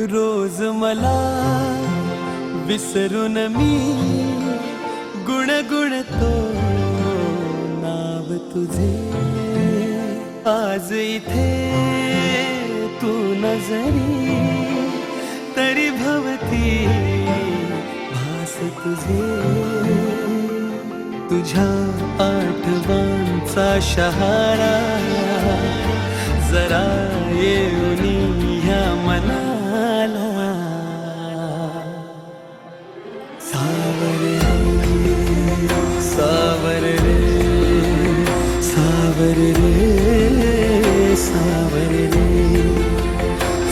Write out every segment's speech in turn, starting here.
रोज मला विसरून मी गुणगुणतो नाव तुझे। आज इथे तू नजरी तरी भवती भास तुझे। तुझ्या आठवणचा शहारा जरा येऊन ह्या मनाला सावर रे सावर रे सावर रे सावर रे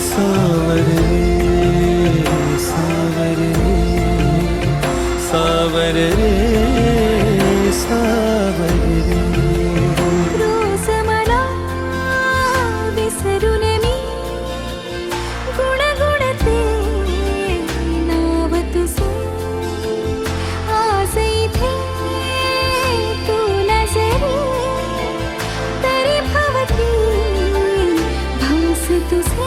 सावर रे सावर रे सावर रे सावर रे। रोज मला विसरून मी गुणगुणते नाव तुझे। आज इथे तू नजरी तरी भवती भास तुझे।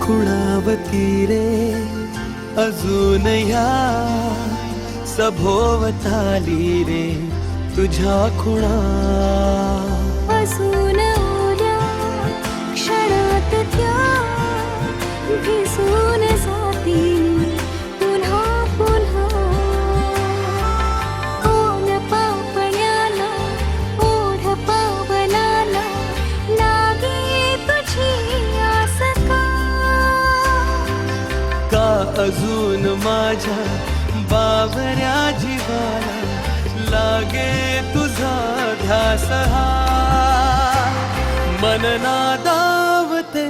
खुणावती रे अजून ह्या सभोवताली रे तुझ्या खुणा। अजून उद्या क्षणात त्या भिजून जातील पुन्हा पुन्हा। ओन पापण्याला ओढ पावनाला लागे तुझी आस का अजून माझ्या बावऱ्या जीवाला लागे तुझा ध्यास हा। मन नादावते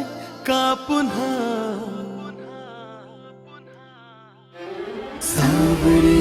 का पुन्हा सावरी